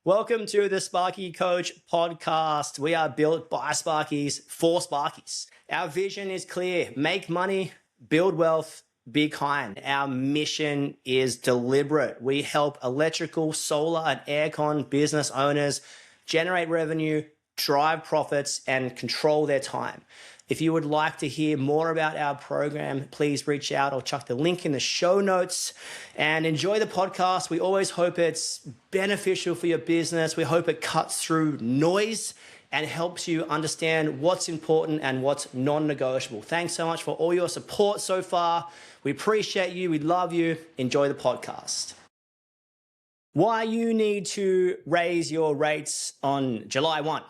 Welcome to the Sparky Coach podcast. We are built by Sparkies for Sparkies. Our vision is clear: make money, build wealth, be kind. Our mission is deliberate. We help electrical, solar, and aircon business owners generate revenue, drive profits, and control their time. If you would like to hear more about our program, please reach out. I'll chuck the link in the show notes and enjoy the podcast. We always hope it's beneficial for your business. We hope it cuts through noise and helps you understand what's important and what's non-negotiable. Thanks so much for all your support so far. We appreciate you. We love you. Enjoy the podcast. Why you need to raise your rates on July 1.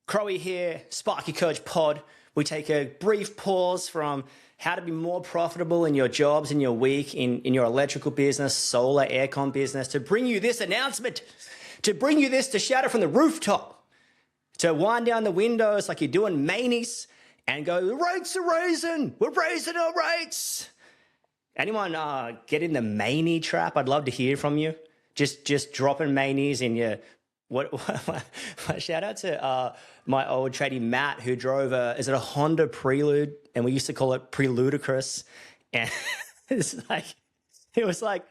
Crowe here, Sparky Coach Pod. We take a brief pause from how to be more profitable in your jobs, in your week, in your electrical business, solar, aircon business, to bring you this announcement, to bring you this, to shout it from the rooftop, to wind down the windows like you're doing manies and go, the rates are raising, we're raising our rates. Anyone get in the manie trap? I'd love to hear from you. Just dropping manies in your... Shout out to my old tradie Matt, who drove is it a Honda Prelude, and we used to call it Preludicrous, and it was like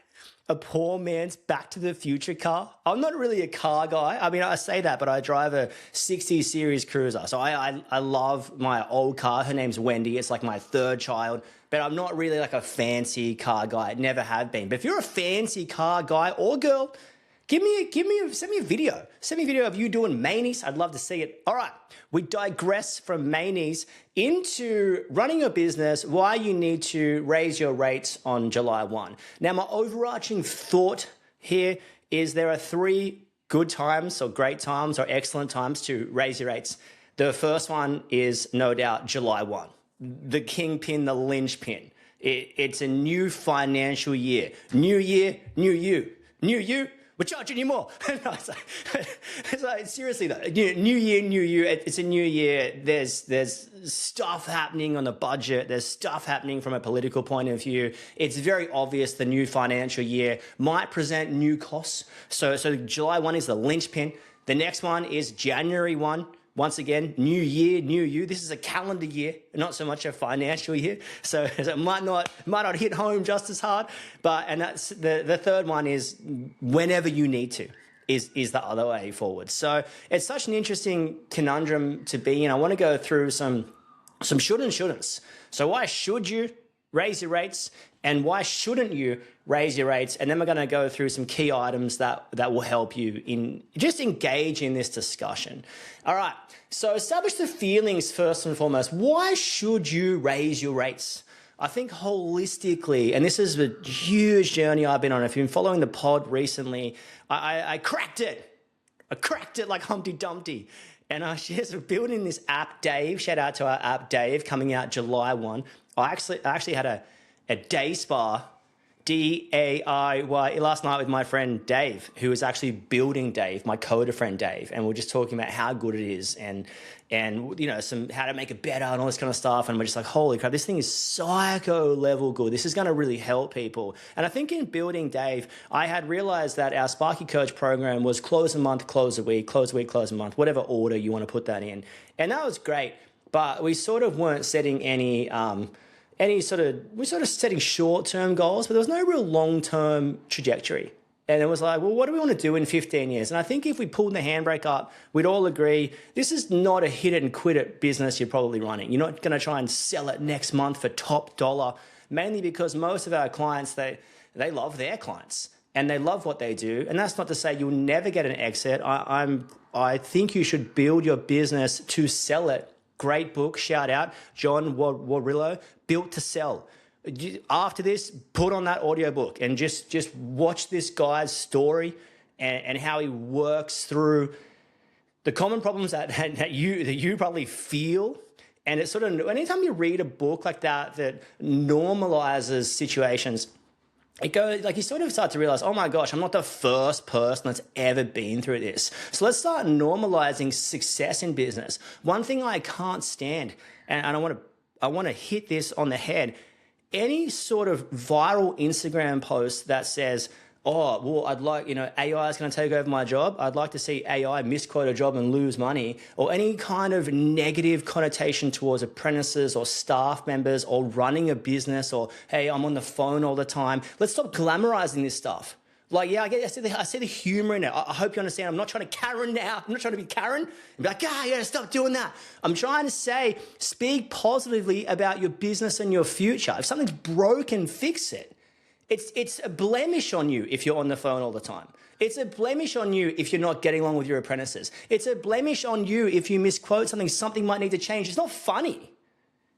a poor man's Back to the Future car. I'm not really a car guy. I mean, I say that, but I drive a 60 series Cruiser, so I love my old car. Her name's Wendy. It's like my third child, but I'm not really like a fancy car guy. I never have been. But if you're a fancy car guy or girl, send me a video. Send me a video of you doing manies. I'd love to see it. All right, we digress from manies into running your business, why you need to raise your rates on July 1. Now, my overarching thought here is there are 3 good times or great times or excellent times to raise your rates. The first one is no doubt July 1, the kingpin, the linchpin. It's a new financial year. New year, new you. New you. We're charging you more. No, it's like, seriously though, new year, new you. It's a new year. There's stuff happening on the budget. There's stuff happening from a political point of view. It's very obvious the new financial year might present new costs. So July 1 is the linchpin. The next one is January 1. Once again, new year, new you. This is a calendar year, not so much a financial year. So it might not hit home just as hard. And that's the third one is whenever you need to is the other way forward. So it's such an interesting conundrum to be in. I want to go through some should and shouldn'ts. So why should you raise your rates and why shouldn't you raise your rates? And then we're going to go through some key items that will help you in just engage in this discussion. All right, so establish the feelings first and foremost. Why should you raise your rates? I think holistically, and this is a huge journey I've been on. If you've been following the pod recently, I cracked it. I cracked it like Humpty Dumpty. And I just building this app, Dave. Shout out to our app, Dave, coming out July 1. I actually had a day spa, DAIY, last night with my friend Dave, who was actually building Dave, my coder friend Dave, and we're just talking about how good it is and you know, some how to make it better and all this kind of stuff. And we're just like, holy crap, this thing is psycho level good. This is going to really help people. And I think in building Dave, I had realized that our Sparky Coach program was close a month, close a week, close a month, whatever order you want to put that in. And that was great. But we sort of weren't setting we're sort of setting short-term goals, but there was no real long-term trajectory. And it was like, well, what do we want to do in 15 years? And I think if we pulled the handbrake up, we'd all agree this is not a hit it and quit it business you're probably running. You're not going to try and sell it next month for top dollar, mainly because most of our clients, they love their clients and they love what they do. And that's not to say you'll never get an exit. I think you should build your business to sell it. Great book, shout out, John Warrillo, Built to Sell. After this, put on that audiobook and just watch this guy's story and how he works through the common problems that you probably feel. And it's sort of, anytime you read a book like that normalizes situations, it goes like you sort of start to realize, oh my gosh, I'm not the first person that's ever been through this. So let's start normalizing success in business. One thing I can't stand, and I want to hit this on the head, any sort of viral Instagram post that says, oh, well, I'd like, AI is going to take over my job. I'd like to see AI misquote a job and lose money, or any kind of negative connotation towards apprentices or staff members or running a business, or, hey, I'm on the phone all the time. Let's stop glamorizing this stuff. Like, yeah, I see the humor in it. I hope you understand. I'm not trying to Karen now. I'm not trying to be Karen and be like, you gotta stop doing that. I'm trying to say, speak positively about your business and your future. If something's broken, fix it. It's a blemish on you if you're on the phone all the time. It's a blemish on you if you're not getting along with your apprentices. It's a blemish on you if you misquote something. Something might need to change. It's not funny.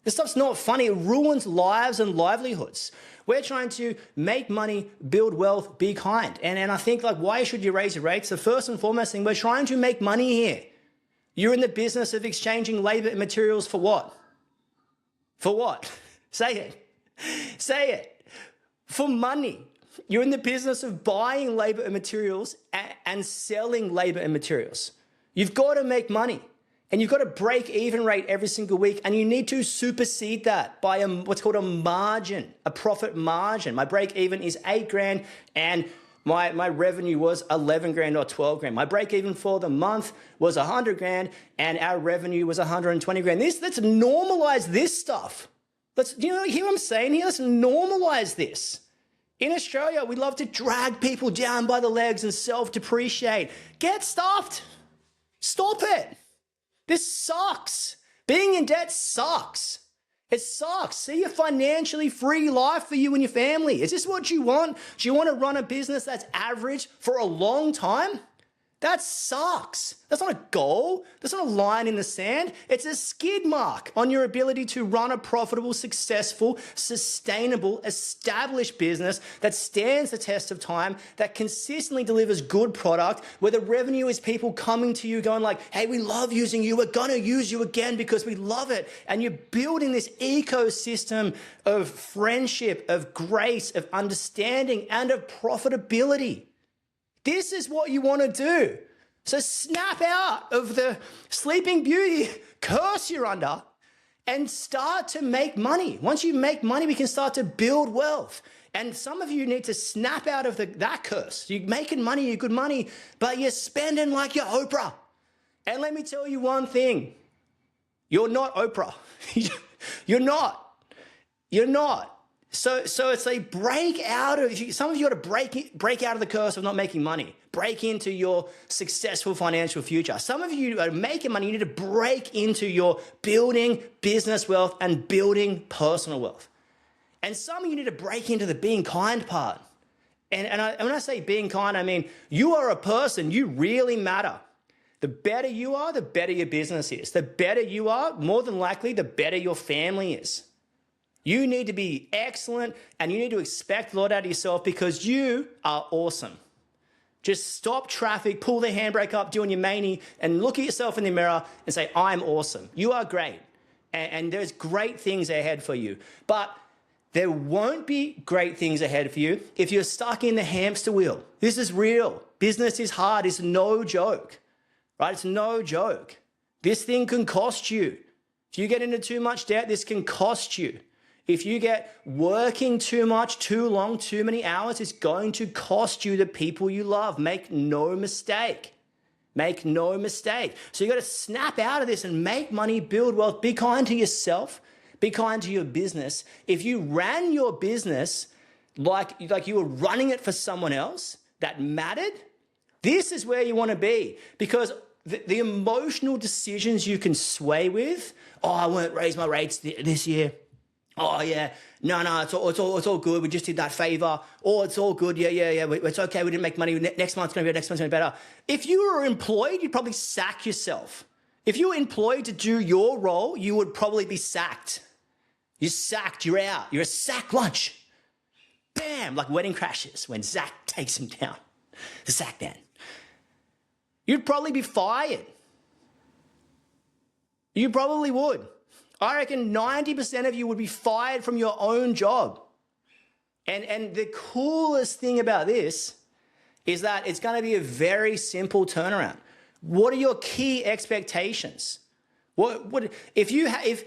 This stuff's not funny. It ruins lives and livelihoods. We're trying to make money, build wealth, be kind. And I think, like, why should you raise your rates? The first and foremost thing, we're trying to make money here. You're in the business of exchanging labor and materials for what? For what? Say it. Say it. For money. You're in the business of buying labor and materials and selling labor and materials. You've got to make money. And you've got a break-even rate every single week, and you need to supersede that by what's called a margin, a profit margin. My break-even is 8 grand, and my revenue was 11 grand or 12 grand. My break-even for the month was 100 grand, and our revenue was 120 grand. Let's normalize this stuff. You hear what I'm saying here? Let's normalize this. In Australia, we love to drag people down by the legs and self-depreciate. Get stuffed. Stop it. This sucks. Being in debt sucks. It sucks. See a financially free life for you and your family. Is this what you want? Do you want to run a business that's average for a long time? That sucks. That's not a goal. That's not a line in the sand. It's a skid mark on your ability to run a profitable, successful, sustainable, established business that stands the test of time, that consistently delivers good product, where the revenue is people coming to you going like, hey, we love using you. We're going to use you again because we love it. And you're building this ecosystem of friendship, of grace, of understanding, and of profitability. This is what you want to do. So snap out of the Sleeping Beauty curse you're under and start to make money. Once you make money, we can start to build wealth. And some of you need to snap out of that curse. You're making money, you're good money, but you're spending like you're Oprah. And let me tell you one thing. You're not Oprah. You're not. You're not. So it's like break out of, some of you got to break out of the curse of not making money. Break into your successful financial future. Some of you are making money. You need to break into your building business wealth and building personal wealth. And some of you need to break into the being kind part. And when I say being kind, I mean, you are a person. You really matter. The better you are, the better your business is. The better you are, more than likely, the better your family is. You need to be excellent, and you need to expect a lot out of yourself because you are awesome. Just stop traffic, pull the handbrake up, doing your manie, and look at yourself in the mirror and say, I'm awesome. You are great. And there's great things ahead for you. But there won't be great things ahead for you if you're stuck in the hamster wheel. This is real. Business is hard. It's no joke, right? It's no joke. This thing can cost you. If you get into too much debt, this can cost you. If you get working too much, too long, too many hours, it's going to cost you the people you love. Make no mistake. Make no mistake. So you got to snap out of this and make money, build wealth, be kind to yourself, be kind to your business. If you ran your business like you were running it for someone else that mattered, this is where you want to be, because the emotional decisions you can sway with, oh, I won't raise my rates this year. Oh, yeah, no, it's all good. We just did that favor. Oh, it's all good. Yeah. It's okay. We didn't make money. Next month's going to be better. If you were employed, you'd probably sack yourself. If you were employed to do your role, you would probably be sacked. You're sacked. You're out. You're a sack lunch. Bam, like Wedding Crashers when Zach takes him down. The sack man. You'd probably be fired. You probably would. I reckon 90% of you would be fired from your own job. And the coolest thing about this is that it's going to be a very simple turnaround. What are your key expectations? If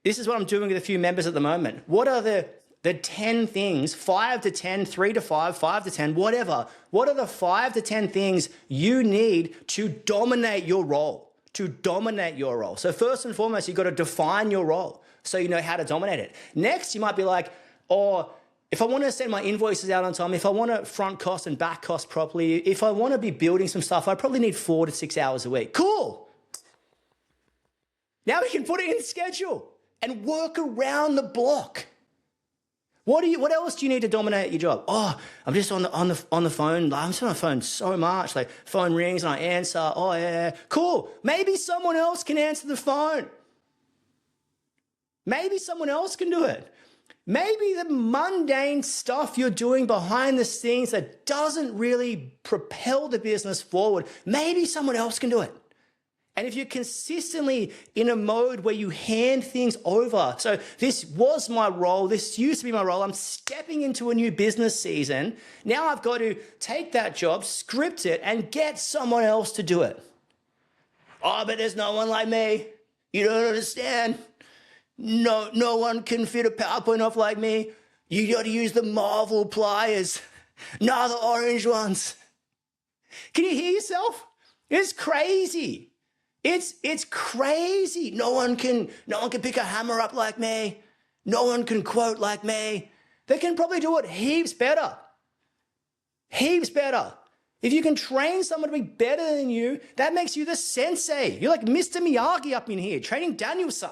this is what I'm doing with a few members at the moment, what are the the 10 things, 5 to 10, 3 to 5, 5 to 10, whatever. What are the 5 to 10 things you need to dominate your role? To dominate your role. So first and foremost, you've got to define your role so you know how to dominate it. Next, you might be like, oh, if I want to send my invoices out on time, if I want to front cost and back cost properly, if I want to be building some stuff, I probably need 4 to 6 hours a week. Cool. Now we can put it in schedule and work around the block. What else do you need to dominate your job? Oh, I'm just on the phone. I'm just on the phone so much. Like phone rings and I answer. Oh yeah, cool. Maybe someone else can answer the phone. Maybe someone else can do it. Maybe the mundane stuff you're doing behind the scenes that doesn't really propel the business forward, maybe someone else can do it. And if you're consistently in a mode where you hand things over, so this was my role, this used to be my role, I'm stepping into a new business season, now I've got to take that job, script it, and get someone else to do it. Oh, but there's no one like me. You don't understand. No one can fit a PowerPoint off like me. You got to use the Marvel pliers, not the orange ones. Can you hear yourself? It's crazy. It's crazy. No one can pick a hammer up like me. No one can quote like me. They can probably do it heaps better. Heaps better. If you can train someone to be better than you, that makes you the sensei. You're like Mr. Miyagi up in here, training Daniel-san.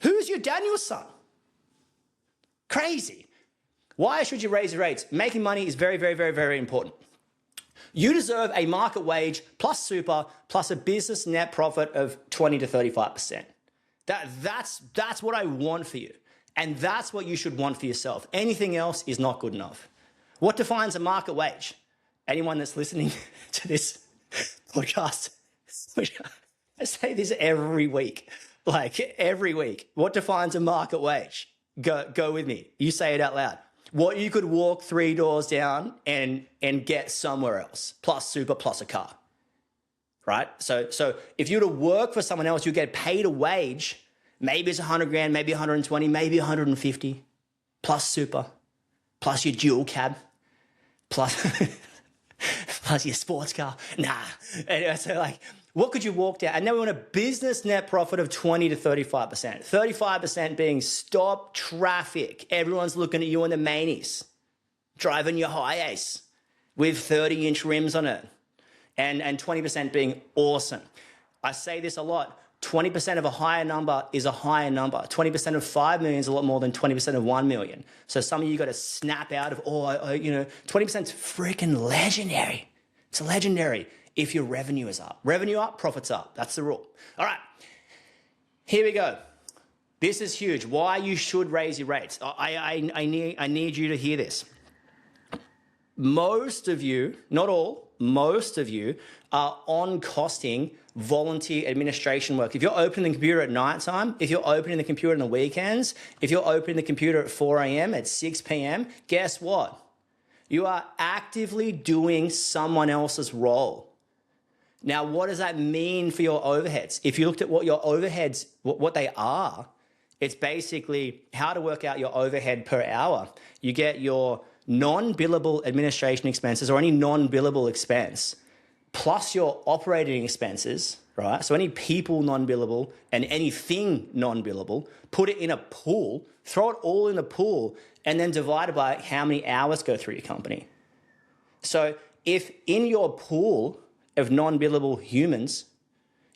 Who's your Daniel-san? Crazy. Why should you raise your rates? Making money is very, very, very, very important. You deserve a market wage plus super plus a business net profit of 20 to 35%. That's what I want for you. And that's what you should want for yourself. Anything else is not good enough. What defines a market wage? Anyone that's listening to this podcast, I say this every week, like every week. What defines a market wage? Go with me. You say it out loud. What you could walk 3 doors down and get somewhere else, plus super, plus a car, right? So if you were to work for someone else, you get paid a wage. Maybe it's 100 grand, maybe 120, maybe 150, plus super, plus your dual cab, plus your sports car. Nah. Anyway, so like, what could you walk down? And then we want a business net profit of 20 to 35%. 35% being stop traffic. Everyone's looking at you in the manies, driving your high ace with 30-inch rims on it. And 20% being awesome. I say this a lot. 20% of a higher number is a higher number. 20% of 5 million is a lot more than 20% of 1 million. So some of you got to snap out of, 20% is freaking legendary. It's legendary. If your revenue is up. Revenue up, profits up. That's the rule. All right, here we go. This is huge. Why you should raise your rates. I need you to hear this. Most of you, not all, most of you are on costing volunteer administration work. If you're opening the computer at nighttime, if you're opening the computer on the weekends, if you're opening the computer at 4 a.m., at 6 p.m., guess what? You are actively doing someone else's role. Now, what does that mean for your overheads? If you looked at what your overheads, what they are, it's basically how to work out your overhead per hour. You get your non-billable administration expenses or any non-billable expense, plus your operating expenses, right? So any people non-billable and anything non-billable, put it in a pool, throw it all in the pool, and then divide it by how many hours go through your company. So if in your pool of non-billable humans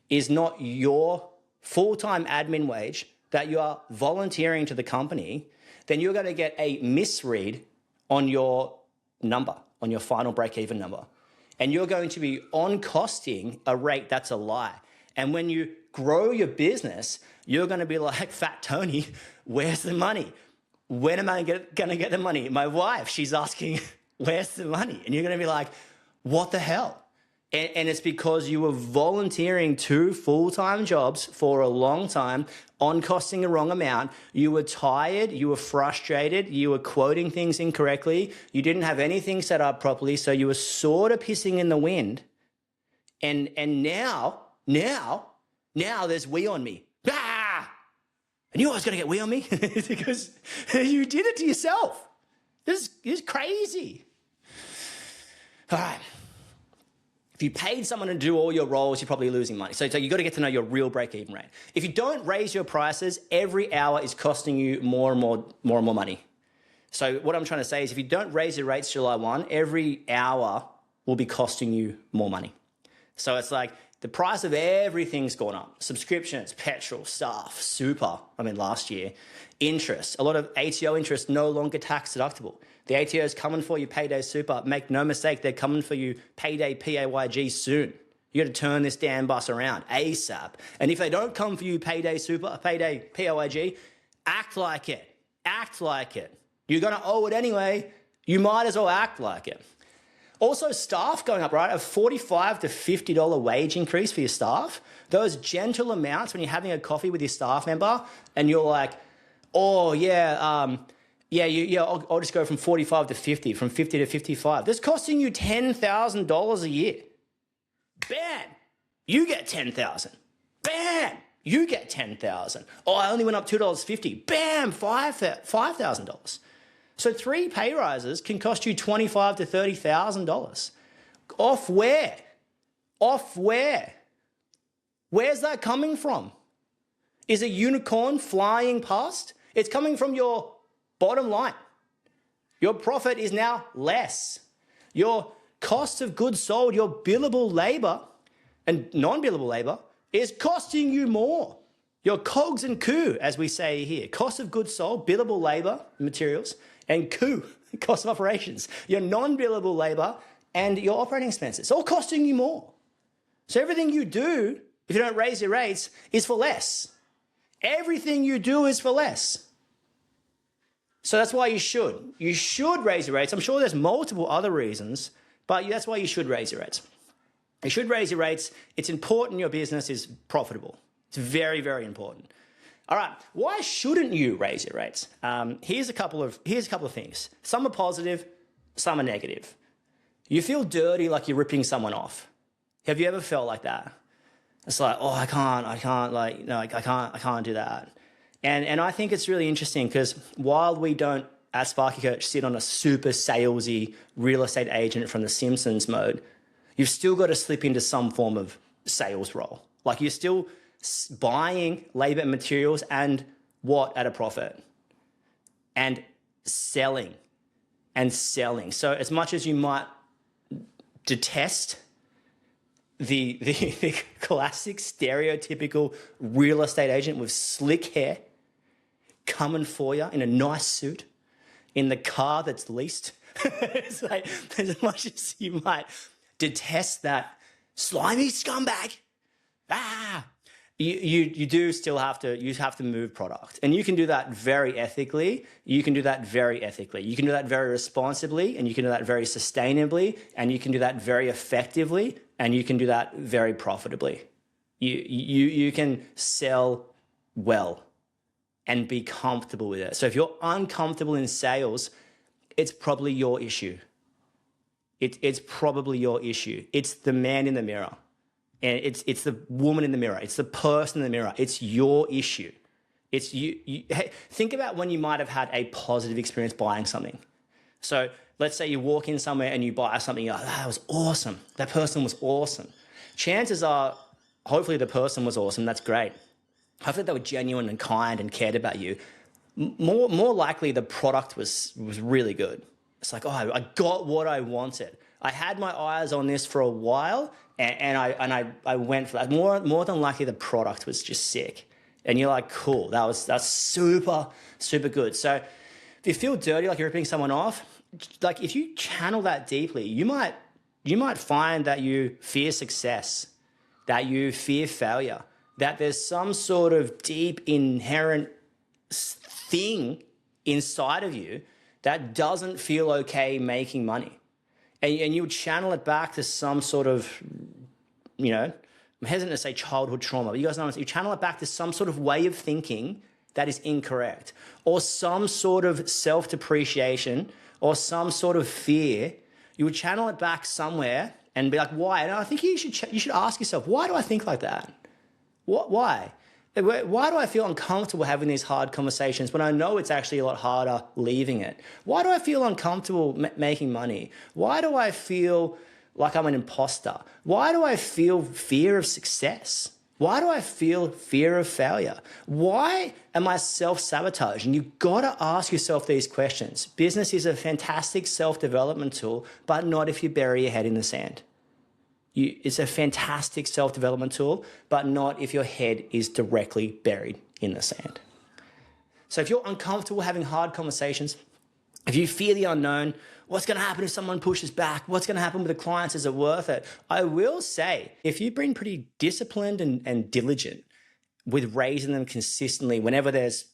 is not your full-time admin wage that you are volunteering to the company, then you're going to get a misread on your number, on your final break-even number. And you're going to be on costing a rate that's a lie. And when you grow your business, you're going to be like, Fat Tony, where's the money? When am I going to get the money? My wife, she's asking, where's the money? And you're going to be like, what the hell? And it's because you were volunteering 2 full-time jobs for a long time, on costing a wrong amount. You were tired, you were frustrated, you were quoting things incorrectly, you didn't have anything set up properly, so you were sort of pissing in the wind. And now there's we on me. Ah! And you always got to get we on me because you did it to yourself. This is crazy. All right. If you paid someone to do all your roles, you're probably losing money. So you got to get to know your real break-even rate. If you don't raise your prices, every hour is costing you more and more money. So what I'm trying to say is if you don't raise your rates July 1, every hour will be costing you more money. So it's like the price of everything's gone up. Subscriptions, petrol, staff, super, last year. Interest, a lot of ATO interest no longer tax deductible. The ATO is coming for you payday super. Make no mistake, they're coming for you payday PAYG soon. You got to turn this damn bus around ASAP. And if they don't come for you payday super, payday PAYG, act like it. Act like it. You're going to owe it anyway. You might as well act like it. Also, staff going up, right? A $45 to $50 wage increase for your staff. Those gentle amounts when you're having a coffee with your staff member and you're like, oh, yeah, I'll just go from 45 to 50, from 50 to 55. That's costing you $10,000 a year. Bam! You get $10,000. Bam! You get $10,000. Oh, I only went up $2.50. Bam! $5,000. So 3 pay rises can cost you $25,000 to $30,000. Off where? Off where? Where's that coming from? Is a unicorn flying past? It's coming from your bottom line. Your profit is now less. Your cost of goods sold, your billable labor and non-billable labor is costing you more. Your cogs and coup, as we say here, cost of goods sold, billable labor, materials, and coup, cost of operations, your non-billable labor and your operating expenses. It's all costing you more. So everything you do, if you don't raise your rates, is for less. Everything you do is for less. So that's why you should. You should raise your rates. I'm sure there's multiple other reasons, but that's why you should raise your rates. You should raise your rates. It's important your business is profitable. It's very, very important. All right, why shouldn't you raise your rates? Here's a couple of things. Some are positive, some are negative. You feel dirty like you're ripping someone off. Have you ever felt like that? It's like, oh, I can't do that. And I think it's really interesting because while we don't, at Sparky Coach, sit on a super salesy real estate agent from The Simpsons mode, you've still got to slip into some form of sales role. Like you're still buying labor and materials and what at a profit and selling. So as much as you might detest the classic stereotypical real estate agent with slick hair coming for you in a nice suit in the car that's leased, it's like as much as you might detest that slimy scumbag, you do still have to move product, and you can do that very ethically. You can do that very responsibly, and you can do that very sustainably, and you can do that very effectively, and you can do that very profitably. You can sell well and be comfortable with it. So if you're uncomfortable in sales, it's probably your issue. It's probably your issue. It's the man in the mirror. And it's the woman in the mirror. It's the person in the mirror. It's your issue. It's you. Hey, think about when you might have had a positive experience buying something. So let's say you walk in somewhere and you buy something. You're like, that was awesome. That person was awesome. Chances are, hopefully the person was awesome. That's great. Hopefully they were genuine and kind and cared about you. More likely the product was really good. It's like, oh, I got what I wanted. I had my eyes on this for a while, and I went for that. More than likely, the product was just sick, and you're like, cool, that's super, super good. So if you feel dirty, like you're ripping someone off, like if you channel that deeply, you might find that you fear success, that you fear failure, that there's some sort of deep inherent thing inside of you that doesn't feel okay making money. And you would channel it back to some sort of, I'm hesitant to say childhood trauma, but you guys know, you channel it back to some sort of way of thinking that is incorrect, or some sort of self-depreciation, or some sort of fear. You would channel it back somewhere and be like, why? And I think you should ask yourself, why do I think like that? Why? Why do I feel uncomfortable having these hard conversations when I know it's actually a lot harder leaving it? Why do I feel uncomfortable making money? Why do I feel like I'm an imposter? Why do I feel fear of success? Why do I feel fear of failure? Why am I self-sabotaging? You've got to ask yourself these questions. Business is a fantastic self-development tool, but not if you bury your head in the sand. It's a fantastic self-development tool, but not if your head is directly buried in the sand. So if you're uncomfortable having hard conversations, if you fear the unknown, what's going to happen if someone pushes back? What's going to happen with the clients? Is it worth it? I will say, if you've been pretty disciplined and diligent with raising them consistently, whenever there's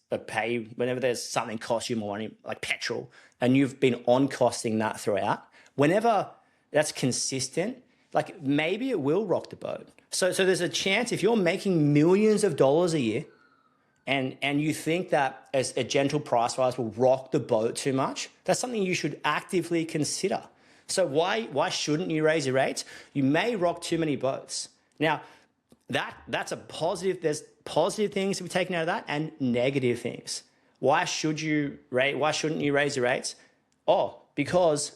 something costs you more money, like petrol, and you've been on costing that throughout, whenever that's consistent, like maybe it will rock the boat. So there's a chance if you're making millions of dollars a year and you think that as a gentle price rise will rock the boat too much, that's something you should actively consider. So why shouldn't you raise your rates? You may rock too many boats. Now, that's a positive. There's positive things to be taken out of that and negative things. Why shouldn't you raise your rates? Because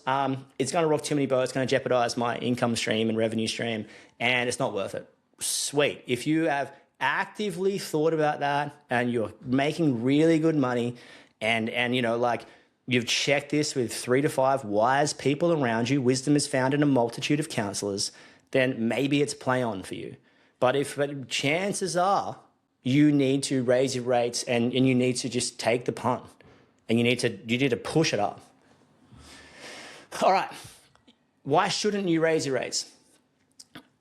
it's going to rock too many boats, it's going to jeopardize my income stream and revenue stream, and it's not worth it. Sweet. If you have actively thought about that and you're making really good money and you've checked this with 3 to 5 wise people around you, wisdom is found in a multitude of counselors, then maybe it's play on for you. But chances are you need to raise your rates and you need to just take the punt and you need to push it up. All right, why shouldn't you raise your rates?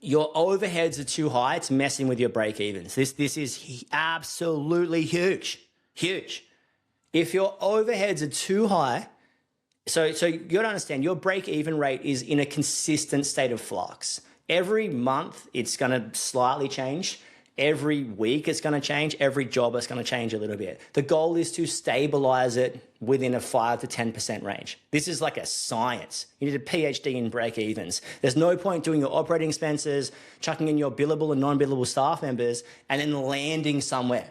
Your overheads are too high. It's messing with your break-evens. This is absolutely huge. If your overheads are too high, so you got to understand your break-even rate is in a consistent state of flux. Every month, it's going to slightly change. Every week it's going to change. Every job it's going to change a little bit. The goal is to stabilize it within a 5 to 10% range. This is like a science. You need a PhD in break-evens. There's no point doing your operating expenses, chucking in your billable and non-billable staff members, and then landing somewhere.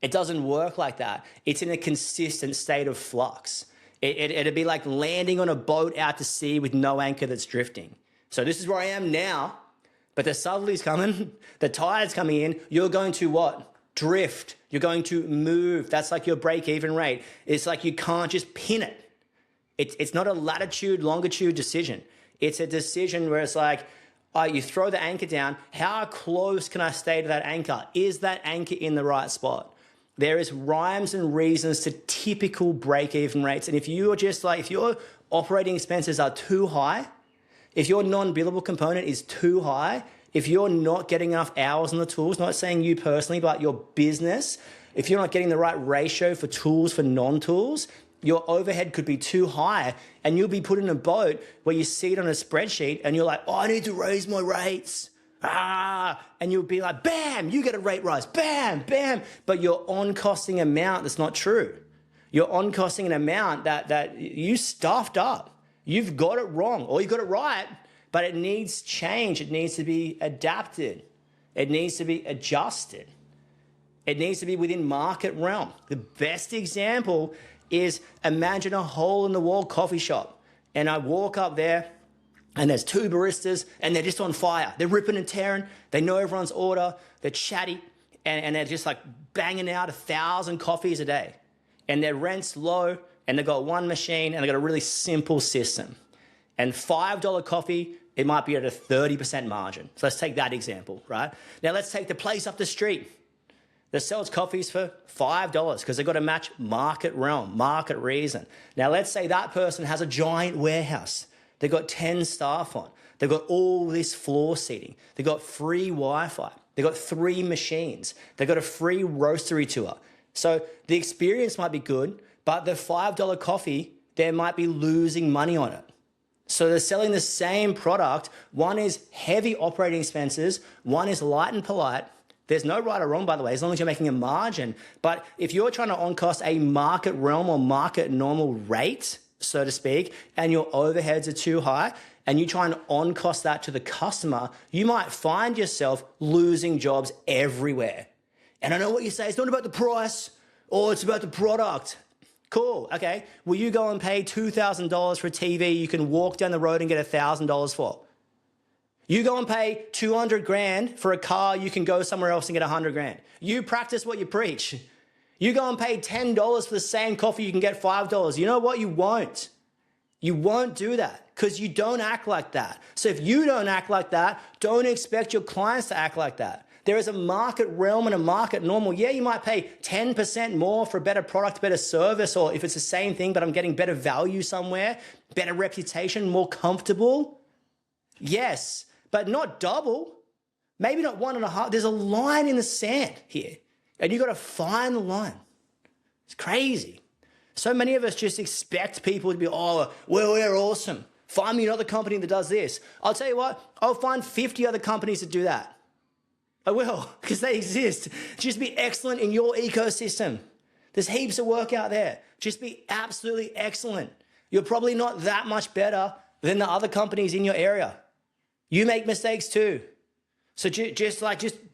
It doesn't work like that. It's in a consistent state of flux. It'd be like landing on a boat out to sea with no anchor that's drifting. So this is where I am now. But the southerly's coming, the tide's coming in, you're going to what? Drift. You're going to move. That's like your break-even rate. It's like you can't just pin it. It's not a latitude, longitude decision. It's a decision where it's like, you throw the anchor down, how close can I stay to that anchor? Is that anchor in the right spot? There is rhymes and reasons to typical break-even rates. And if your operating expenses are too high, if your non-billable component is too high, if you're not getting enough hours on the tools, not saying you personally, but your business, if you're not getting the right ratio for tools for non-tools, your overhead could be too high and you'll be put in a boat where you see it on a spreadsheet and you're like, I need to raise my rates. And you'll be like, bam, you get a rate rise, bam, bam. But you're on costing amount that's not true. You're on costing an amount that you stuffed up. You've got it wrong, or you got it right, but it needs change. It needs to be adapted. It needs to be adjusted. It needs to be within market realm. The best example is imagine a hole-in-the-wall coffee shop, and I walk up there, and there's 2 baristas, and they're just on fire. They're ripping and tearing. They know everyone's order. They're chatty, and they're just like banging out 1,000 coffees a day, and their rent's low. And they've got one machine and they've got a really simple system. And $5 coffee, it might be at a 30% margin. So let's take that example, right? Now let's take the place up the street that sells coffees for $5 because they've got to match market realm, market reason. Now let's say that person has a giant warehouse. They've got 10 staff on. They've got all this floor seating. They've got free Wi-Fi. They've got 3 machines. They've got a free roastery tour. So the experience might be good, but the $5 coffee, they might be losing money on it. So they're selling the same product. One is heavy operating expenses. One is light and polite. There's no right or wrong, by the way, as long as you're making a margin. But if you're trying to on-cost a market realm or market normal rate, so to speak, and your overheads are too high, and you try and on-cost that to the customer, you might find yourself losing jobs everywhere. And I know what you say, it's not about the price or it's about the product. Cool, okay. Will you go and pay $2,000 for a TV you can walk down the road and get $1,000 for? You go and pay 200 grand for a car you can go somewhere else and get 100 grand. You practice what you preach. You go and pay $10 for the same coffee you can get $5. You know what? You won't. You won't do that because you don't act like that. So if you don't act like that, don't expect your clients to act like that. There is a market realm and a market normal. Yeah, you might pay 10% more for a better product, better service, or if it's the same thing, but I'm getting better value somewhere, better reputation, more comfortable. Yes, but not double. Maybe not 1.5. There's a line in the sand here, and you got to find the line. It's crazy. So many of us just expect people to be, oh, well, we're awesome. Find me another company that does this. I'll tell you what, I'll find 50 other companies that do that. I will, because they exist. Just be excellent in your ecosystem. There's heaps of work out there. Just be absolutely excellent. You're probably not that much better than the other companies in your area. You make mistakes too. So just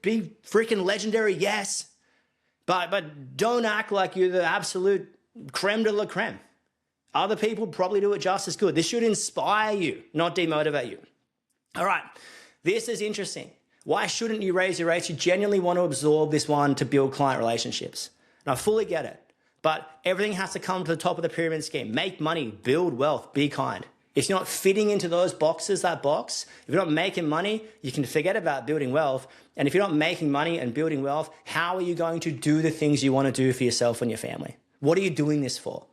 be freaking legendary, yes. But don't act like you're the absolute creme de la creme. Other people probably do it just as good. This should inspire you, not demotivate you. All right, this is interesting. Why shouldn't you raise your rates? You genuinely want to absorb this one to build client relationships. And I fully get it, but everything has to come to the top of the pyramid scheme. Make money, build wealth, be kind. If you're not fitting into those boxes, if you're not making money, you can forget about building wealth. And if you're not making money and building wealth, how are you going to do the things you want to do for yourself and your family? What are you doing this for?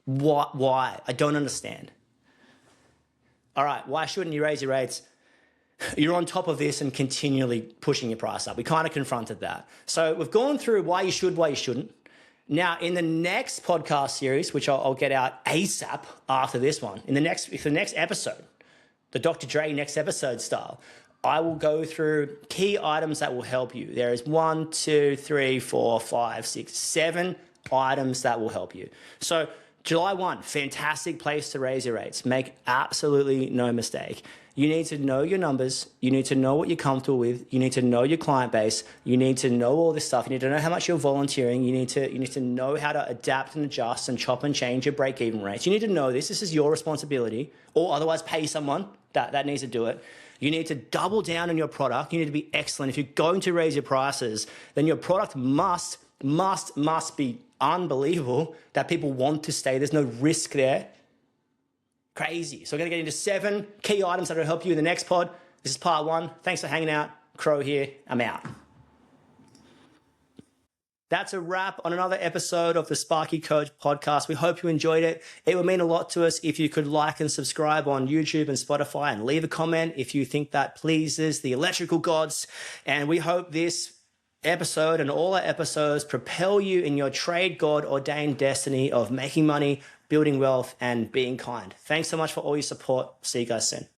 Why? I don't understand. All right, why shouldn't you raise your rates? You're on top of this and continually pushing your price up. We kind of confronted that. So we've gone through why you should, why you shouldn't. Now, in the next podcast series, which I'll get out ASAP after this one, the next episode, the Dr. Dre next episode style, I will go through key items that will help you. There is 1, 2, 3, 4, 5, 6, 7 items that will help you. So July 1, fantastic place to raise your rates. Make absolutely no mistake. You need to know your numbers. You need to know what you're comfortable with. You need to know your client base. You need to know all this stuff. You need to know how much you're volunteering. You need to know how to adapt and adjust and chop and change your break-even rates. You need to know this. This is your responsibility, or otherwise pay someone that needs to do it. You need to double down on your product. You need to be excellent. If you're going to raise your prices, then your product must be unbelievable that people want to stay. There's no risk there. Crazy. So we're going to get into 7 key items that will help you in the next pod. This is part 1. Thanks for hanging out. Crowe here. I'm out. That's a wrap on another episode of the Sparky Coach podcast. We hope you enjoyed it. It would mean a lot to us if you could like and subscribe on YouTube and Spotify and leave a comment if you think that pleases the electrical gods. And we hope this episode and all our episodes propel you in your trade God ordained destiny of making money, building wealth, and being kind. Thanks so much for all your support. See you guys soon.